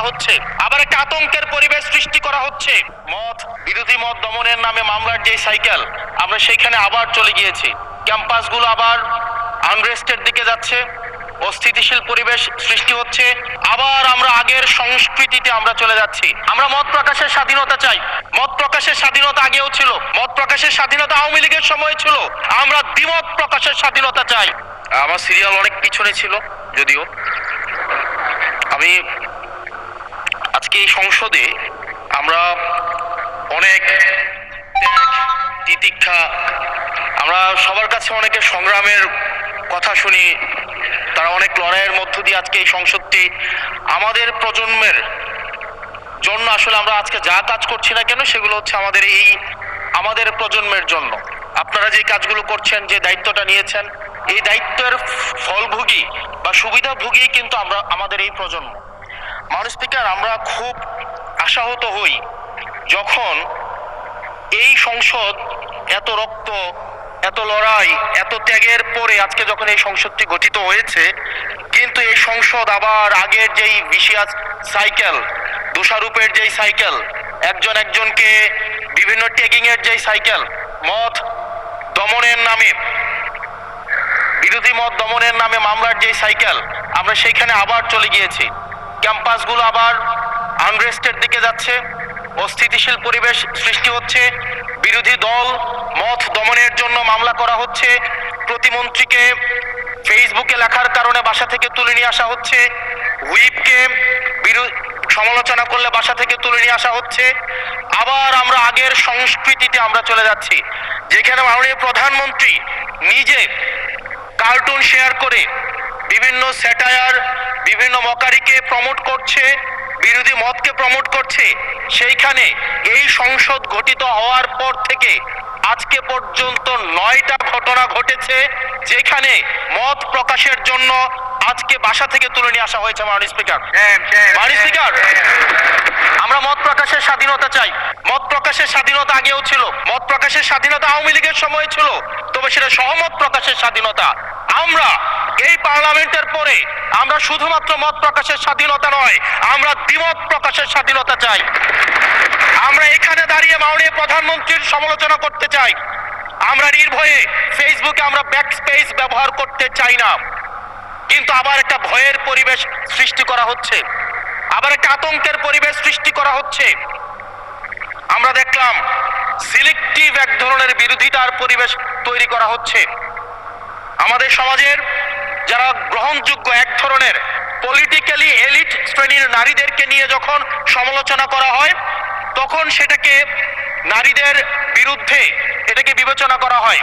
হচ্ছে, আবার একটা আতঙ্কের পরিবেশ সৃষ্টি করা হচ্ছে। মত বিরোধী মত দমনের নামে মামলার যে সাইকেল, আমরা সেইখানে আবার চলে গিয়েছি। ক্যাম্পাসগুলো আবার আনরেস্টের দিকে যাচ্ছে, অস্থিতিশীল পরিবেশ সৃষ্টি হচ্ছে। আবার আমরা আগের সংস্কৃতিতে আমরা চলে যাচ্ছি। আমরা মত প্রকাশের স্বাধীনতা চাই। মত প্রকাশের স্বাধীনতা আগেও ছিল, মত প্রকাশের স্বাধীনতা আওয়ামী লীগের সময় ছিল। আমরা দ্বিমত প্রকাশের স্বাধীনতা চাই। আমার সিরিয়াল অনেক পিছনে ছিল, যদিও আমি আজকে এই সংসদে আমরা অনেক ত্যাগ তিতিক্ষা, আমরা সবার কাছে অনেকের সংগ্রামের কথা শুনি। তারা অনেক লড়াইয়ের মধ্য দিয়ে আজকে এই সংসদটি আমাদের প্রজন্মের জন্য, আসলে আমরা আজকে যা কাজ করছি না কেন সেগুলো হচ্ছে আমাদের প্রজন্মের জন্য। আপনারা যে কাজগুলো করছেন, যে দায়িত্বটা নিয়েছেন, এই দায়িত্বের ফলভোগী বা সুবিধাভোগী কিন্তু আমাদের এই প্রজন্ম। মাননীয় স্পিকার, আমরা খুব আশাহত হই যখন এই সংসদ এত রক্ত, এত লড়াই, এত ত্যাগের পরে আজকে যখন এই সংসদটি গঠিত হয়েছে, কিন্তু এই সংসদ আবার আগের যেই বিশিয়াস সাইকেল, দোষারোপের যেই সাইকেল, একজনকে বিভিন্ন ট্যাগিং এর যেই সাইকেল, মত দমনের নামে, বিরোধী মত দমনের নামে মামলার যেই সাইকেল, আমরা সেইখানে আবার চলে গিয়েছি। ক্যাম্পাসগুলো আবার আনরেস্টের দিকে যাচ্ছে, অস্থিতিশীল পরিবেশ সৃষ্টি হচ্ছে। বিরোধী দল মত দমনের জন্য মামলা করা হচ্ছে। প্রতিমন্ত্রীকে ফেসবুকে লেখার কারণে বাসা থেকে তুলে নিয়ে আসা হচ্ছে। হুইপকে সমালোচনা করলে বাসা থেকে তুলে নিয়ে আসা হচ্ছে। আবার আমরা আগের সংস্কৃতিতে আমরা চলে যাচ্ছি, যেখানে মাননীয় প্রধানমন্ত্রী নিজে কার্টুন শেয়ার করে বিভিন্ন স্যাটায়ার, বিভিন্ন মকারিকে প্রমোট করছে, বিরোধী মতকে প্রমোট করছে। সেইখানে এই সংসদ গঠিত হওয়ার পর থেকে আজকে পর্যন্ত 9টা ঘটনা ঘটেছে, যেখানে মত প্রকাশের জন্য আজকে বাসা থেকে তুলে নিয়ে আসা হয়েছে। মাননীয় স্পিকার, আমরা মত প্রকাশের স্বাধীনতা চাই। মত প্রকাশের স্বাধীনতা আগেও ছিল, মত প্রকাশের স্বাধীনতা আওয়ামী লীগের সময় ছিল, তবে সেটা সহমত প্রকাশের স্বাধীনতা। আমরা এই পার্লামেন্টের পরে আমরা শুধুমাত্র মত প্রকাশের স্বাধীনতা নয়, আমরা দ্বিমত প্রকাশের স্বাধীনতা চাই। আমরা এখানে দাঁড়িয়ে মাননীয় প্রধানমন্ত্রীর সমালোচনা করতে চাই। আমরা নির্ভয়ে ফেসবুকে আমরা ব্যাকস্পেস ব্যবহার করতে চাই না, কিন্তু আবার একটা ভয়ের পরিবেশ সৃষ্টি করা হচ্ছে, আবার একটা আতঙ্কের পরিবেশ সৃষ্টি করা হচ্ছে। আমরা দেখলাম সিলেক্টিভ এক ধরনের বিরোধিতার পরিবেশ তৈরি করা হচ্ছে। আমাদের সমাজের যারা গ্রহণযোগ্য এক ধরনের পলিটিক্যালি এলিট শ্রেণীর নারীদেরকে নিয়ে যখন সমালোচনা করা হয়, তখন সেটাকে নারীদের বিরুদ্ধে এটাকে বিবেচনা করা হয়।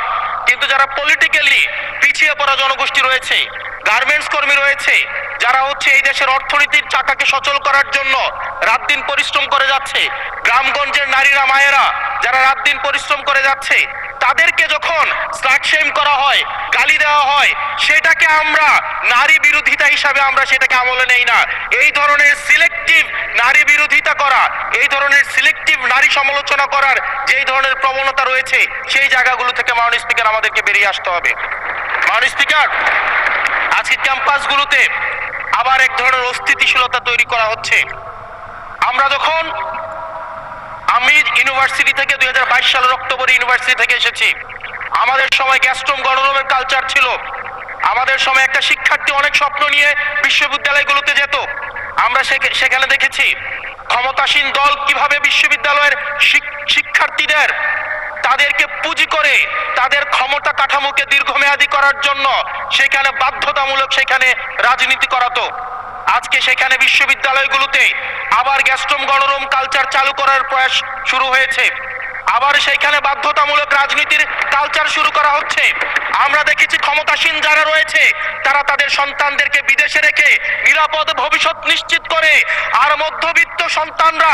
কিন্তু যারা পলিটিক্যালি পিছিয়ে পড়া জনগোষ্ঠী রয়েছে, গার্মেন্টস কর্মী রয়েছে, যারা হচ্ছে এই দেশের অর্থনীতির চাকাকে সচল করার জন্য রাত দিন পরিশ্রম করে যাচ্ছে, গ্রামগঞ্জের নারীরা, মায়েরা যারা রাত দিন পরিশ্রম করে যাচ্ছে, তাদেরকে যখন স্লাট শেম করা হয়, গালি দেওয়া হয়, সেটাকে আমরা নারী বিরোধিতা হিসাবে আমরা সেটাকে আমলে নেই না। এই ধরনের সিলেক্টিভ নারী বিরোধিতা করা, এই ধরনের সিলেক্টিভ নারী সমালোচনা করার যেই ধরনের প্রবণতা রয়েছে, সেই জায়গাগুলো থেকে মাননীয় স্পিকার আমাদেরকে বেরিয়ে আসতে হবে। মাননীয় স্পিকার, আজকে ক্যাম্পাসগুলোতে আবার এক ধরনের অস্থিতিশীলতা তৈরি করা হচ্ছে। আমরা যখন আমি ইউনিভার্সিটি থেকে 2022 সালের অক্টোবরে ইউনিভার্সিটি থেকে এসেছি, আমাদের সময় গ্যাস্ট্রোম গণরুমের কালচার ছিল। আমাদের সময় একটা শিক্ষার্থী অনেক স্বপ্ন নিয়ে বিশ্ববিদ্যালয়গুলোতে যেত। আমরা সেখানে দেখেছি ক্ষমতাসীন দল কিভাবে বিশ্ববিদ্যালয়ের শিক্ষার্থীদের তাদেরকে পুঁজি করে তাদের ক্ষমতা কাঠামোকে দীর্ঘমেয়াদী করার জন্য সেখানে বাধ্যতামূলক সেখানে রাজনীতি করাতো। আজকে সেখানে বিশ্ববিদ্যালয়গুলোতে আবার গ্যাস্ট্রোম গণরুম কালচার চালু করার প্রয়াস শুরু হয়েছে। আবার সেইখানে বাধ্যতামূলক রাজনীতির কালচার শুরু করা হচ্ছে। আমরা দেখেছি ক্ষমতাসীন যারা রয়েছে তারা তাদের সন্তানদেরকে বিদেশে রেখে নিরাপদ ভবিষ্যৎ নিশ্চিত করে, আর মধ্যবিত্ত সন্তানরা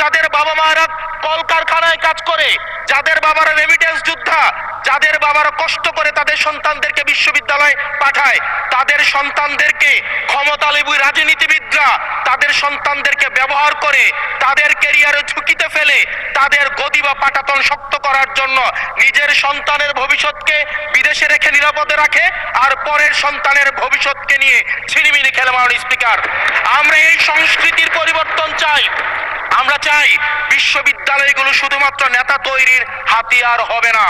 যাদের বাবা মায়েরা কলকারখানায় কাজ করে, যাদের বাবারা রেমিটেন্স যোদ্ধা, যাদের বাবারা কষ্ট করে তাদের সন্তানদেরকে বিশ্ববিদ্যালয়ে পাঠায়, তাদের সন্তানদেরকে ক্ষমতালোভী রাজনীতিবিদরা তাদের সন্তানদেরকে ব্যবহার করে তাদের ক্যারিয়ারে ঝুঁকিতে ফেলে তাদের গদি বা পাটাতন শক্ত করার জন্য নিজের সন্তানের ভবিষ্যৎকে বিদেশে রেখে নিরাপদে রাখে, আর পরের সন্তানের ভবিষ্যৎকে নিয়ে ছিনিমিনি খেলে। মাননীয় স্পিকার, আমরা এই সংস্কৃতির পরিবর্তন চাই। আমরা চাই বিশ্ববিদ্যালয়গুলো শুধুমাত্র নেতা তৈরির হাতিয়ার হবে না।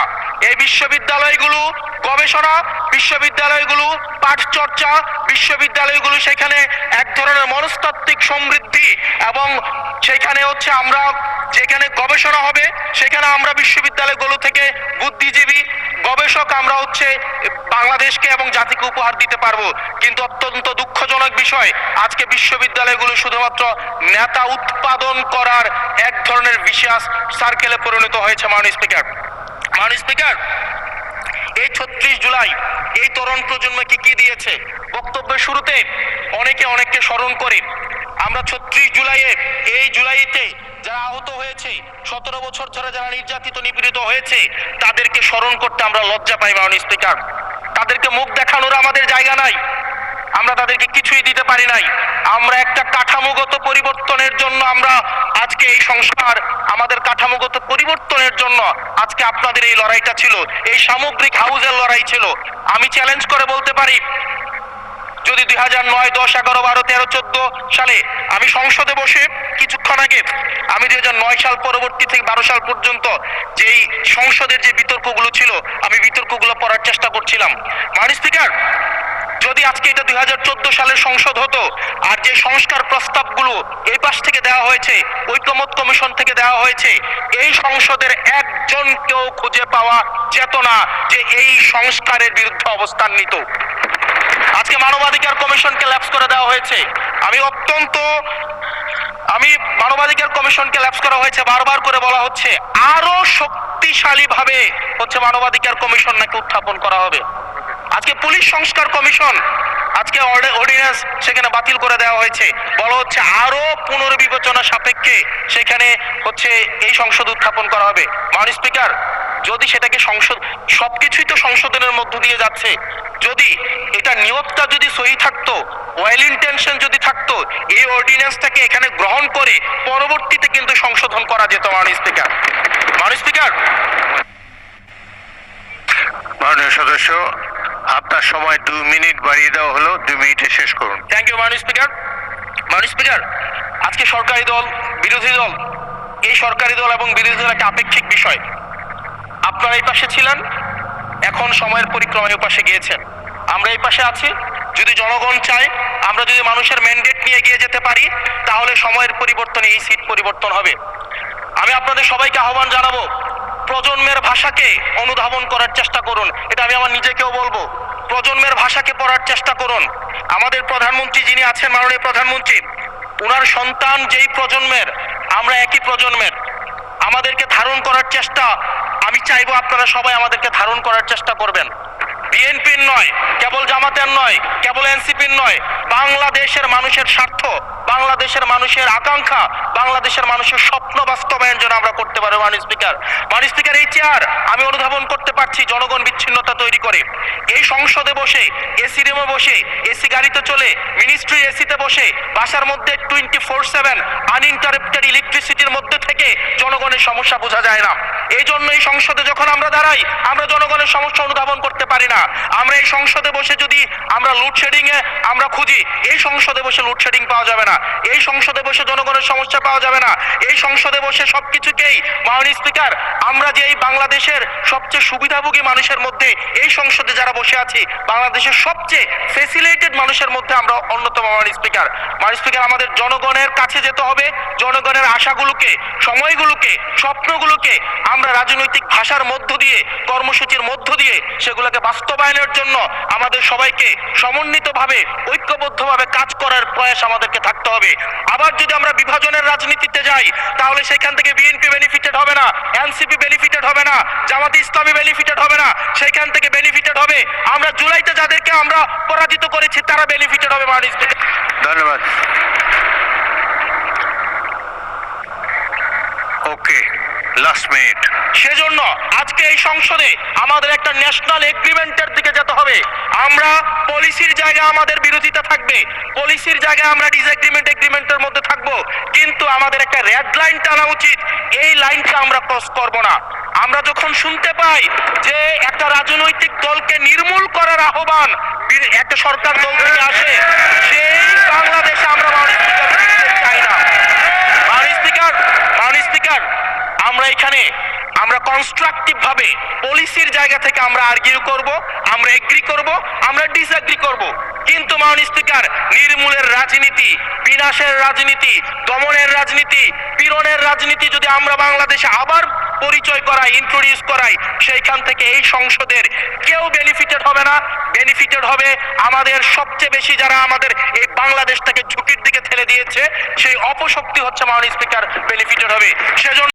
এই বিশ্ববিদ্যালয়গুলো গবেষণা, বিশ্ববিদ্যালয়গুলো পাঠ চর্চা, বিশ্ববিদ্যালয়গুলো সেখানে এক ধরনের মনস্তাত্ত্বিক সমৃদ্ধি, এবং সেখানে হচ্ছে আমরা যেখানে গবেষণা হবে সেখানে আমরা বিশ্ববিদ্যালয়গুলো থেকে বুদ্ধিজীবী গবেষক আমরা হচ্ছে বাংলাদেশকে এবং জাতিকে উপহার দিতে পারবো। কিন্তু অত্যন্ত দুঃখজনক বিষয়, আজকে বিশ্ববিদ্যালয়গুলো শুধুমাত্র নেতা উৎপাদন করার এক ধরনের বিশেষ সার্কেলে পরিণত হয়েছে। মাননীয় স্পিকার, মাননীয় স্পিকার, এই ৩৬ জুলাই এই তরুণ প্রজন্মকে কি দিয়েছে? বক্তব্যের শুরুতে অনেককে স্মরণ করে আমরা ৩৬ জুলাইয়ে, এই জুলাইতে যারা আহত হয়েছে, ১৭ বছর ধরে যারা নির্যাতিত নিপীড়িত হয়েছে, তাদেরকে স্মরণ করতে আমরা লজ্জা পাই। মাননীয় স্পিকার, তাদেরকে মুখ দেখানোর আমাদের জায়গা নাই, আমরা তাদেরকে কিছুই দিতে পারি নাই। আমরা একটা কাঠামোগত পরিবর্তনের জন্য আমরা আজকে এই সংস্কার, আমাদের কাঠামোগত পরিবর্তনের জন্য আজকে আপনাদের এই লড়াইটা ছিল, এই সামগ্রিক হাউজের লড়াই ছিল। আমি চ্যালেঞ্জ করে বলতে পারি, যদি 2009, 10, 11, 12, 13, 14 সালে আমি সংসদে বসে কিছুক্ষণ আগে আমি 2009 সাল পরবর্তী থেকে 12 সাল পর্যন্ত যেই সংসদের যে বিতর্কগুলো ছিল আমি বিতর্কগুলো পড়ার চেষ্টা করছিলাম। মাননীয় স্পিকার, যদি আজকে এটা 2014 সালের সংসদ হতো, আর যে সংস্কার প্রস্তাবগুলো এই পাশ থেকে দেওয়া হয়েছে, ঐকমত্য কমিশন থেকে দেওয়া হয়েছে, এই সংসদের একজনকেও খুঁজে পাওয়া যেত না যে এই সংস্কারের বিরুদ্ধে অবস্থান নিত। আজকে মানবাধিকার কমিশনকে ল্যাপস করে দেওয়া হয়েছে। মানবাধিকার কমিশনকে ল্যাপস করা হয়েছে, বারবার করে বলা হচ্ছে আরো শক্তিশালী ভাবে হচ্ছে মানবাধিকার কমিশন নাকি উত্থাপন করা হবে। আজকে পুলিশ সংস্কার কমিশন, আজকে অর্ডিন্যান্স সেখানে বাতিল করে দেওয়া হয়েছে, বলা হচ্ছে আরো পুনর্বিবেচনা সাপেক্ষে সেখানে হচ্ছে এই সংসদ উত্থাপন করা হবে। মাননীয় স্পিকার, যদি সেটাকে সংসদ, সবকিছুই তো সংশোধনের মধ্য দিয়ে যাচ্ছে, যদি এটা নিয়তটা যদি সহি থাকতো, ওয়েল ইন্টেনশন যদি থাকতো, এই অর্ডিন্যান্সটাকে এখানে গ্রহণ করে পরবর্তীতে কিন্তু সংশোধন করা যেত। মাননীয় স্পিকার, মাননীয় স্পিকার, মাননীয় সদস্য, আপনার সময় 2 মিনিট বাড়িয়ে দেওয়া হলো, 2 মিনিটে শেষ করুন। Thank you. মাননীয় স্পিকার, মাননীয় স্পিকার, আজকে সরকারি দল, বিরোধী দল, এই সরকারি দল এবং বিরোধী দল একটা আপেক্ষিক বিষয়। আপনারা এই পাশে ছিলেন, এখন সময়ের পরিক্রমায় এই পাশে গিয়েছেন, আমরা এই পাশে আছি। যদি জনগণ চায়, আমরা যদি মানুষের ম্যান্ডেট নিয়ে এগিয়ে যেতে পারি, তাহলে সময়ের পরিবর্তনে এই সিট পরিবর্তন হবে। আমি আপনাদের সবাইকে আহ্বান জানাবো, প্রজন্মের ভাষাকে অনুধাবন করার চেষ্টা করুন। এটা আমি আমার নিজেকেও বলবো, প্রজন্মের ভাষাকে পড়ার চেষ্টা করুন। আমাদের প্রধানমন্ত্রী যিনি আছেন, মাননীয় প্রধানমন্ত্রী, ওনার সন্তান যেই প্রজন্মের, আমরা একই প্রজন্মের, আমাদেরকে ধারণ করার চেষ্টা, আমি চাইবো আপনারা সবাই আমাদেরকে ধারণ করার চেষ্টা করবেন। বিএনপির নয়, কেবল জামাতের নয়, কেবল এনসিপির নয়, বাংলাদেশের মানুষের স্বার্থ, বাংলাদেশের মানুষের আকাঙ্ক্ষা, বাংলাদেশের মানুষের স্বপ্ন বাস্তবায়ন যেন আমরা করতে পারি। মাননীয় স্পিকার, মাননীয় স্পিকার, এই চেয়ার আমি অনুধাবন করতে পারছি জনগণ বিচ্ছিন্নতা তৈরি করে। এই সংসদে বসে, এসি রুমে বসে, এসি গাড়িতে চলে, মিনিস্ট্রি এসিতে বসে, বাসার মধ্যে 24/7 আনইন্টারাপ্টেড ইলেকট্রিসিটির মধ্যে থেকে জনগণের সমস্যা বোঝা যায় না। এই জন্য এই সংসদে যখন আমরা দাঁড়াই, আমরা জনগণের সমস্যা অনুধাবন করতে পারি না। আমরা এই সংসদে বসে যদি আমরা লোডশেডিং এ আমরা খুঁজি, এই সংসদে বসে লোডশেডিং পাওয়া যাবে না, এই সংসদে বসে জনগণের সমস্যা পাওয়া যাবে না, এই সংসদে বসে সবকিছুকেই, মাননীয় স্পিকার, আমরা যে এই বাংলাদেশের সবচেয়ে সুবিধাভোগী মানুষের মধ্যে এই সংসদে যারা বসে আছি, বাংলাদেশের সবচেয়ে ফেসিলিটেড মানুষের মধ্যে আমরা অন্যতম। মাননীয় স্পিকার, মাননীয় স্পিকার, আমাদের জনগণের কাছে যেতে হবে, জনগণের আশাগুলোকে, সময়গুলোকে, স্বপ্নগুলোকে আমরা রাজনৈতিক ভাষার মধ্য দিয়ে, কর্মসূচির মধ্য দিয়ে সেগুলোকে বাস্তবায়নের জন্য আমাদের সবাইকে সমন্বিতভাবে, ঐক্যবদ্ধভাবে কাজ করার প্রয়াস আমাদেরকে থাকতে হবে। আবার যদি আমরা বিভাজনের রাজনীতিতে যাই, তাহলে সেখান থেকে বিএনপি বেনিফিটেড হবে না, এনসিপি বেনিফিটেড হবে না, জামাতে ইসলামী বেনিফিটেড হবে না, সেখান থেকে বেনিফিটেড হবে আমরা জুলাইতে যাদেরকে আমরা পরাজিত করেছি, তারা বেনিফিটেড হবে। মাননীয় স্পিকার, ধন্যবাদ। ওকে, লাস্ট মিনিট। সেজন্য আজকে এই সংসদে আমাদের একটা ন্যাশনাল এগ্রিমেন্টের দিকে যেতে হবে। আমরা পলিসির জায়গায় আমাদের বিরোধিতা থাকবে, পলিসির জায়গায় আমরা এগ্রিমেন্টের মধ্যে থাকবো, কিন্তু আমাদের একটা রেড লাইন টানা উচিত। এই লাইনটা আমরা ক্রস করব না। আমরা যখন শুনতে পাই যে একটা রাজনৈতিক দলকে নির্মূল করার আহ্বান একটা সরকার দল থেকে আসে, সেই বাংলাদেশে আমরা মাননীয় স্পিকার দেখতে চাই না। মাননীয় স্পিকার, আমরা এখানে আমরা কনস্ট্রাকটিভ ভাবে পলিসির জায়গা থেকে আমরা আর্গিউ করব, আমরা এগ্রি করব, আমরা ডিসএগ্রি করব, কিন্তু মাননীয় স্পিকার নির্মূলের রাজনীতি, বিনাশের রাজনীতি, দমনের রাজনীতি, পীড়নের রাজনীতি যদি আমরা বাংলাদেশে আবার পরিচয় করাই, ইন্ট্রোডিউস করাই, সেইখান থেকে এই সংসদের কেউ বেনিফিটেড হবে না। বেনিফিটেড হবে আমাদের সবচেয়ে বেশি যারা আমাদের এই বাংলাদেশটাকে ঝুঁকির দিকে ঠেলে দিয়েছে, সেই অপশক্তি হচ্ছে মাননীয় স্পিকার বেনিফিটেড হবে। সেজন্য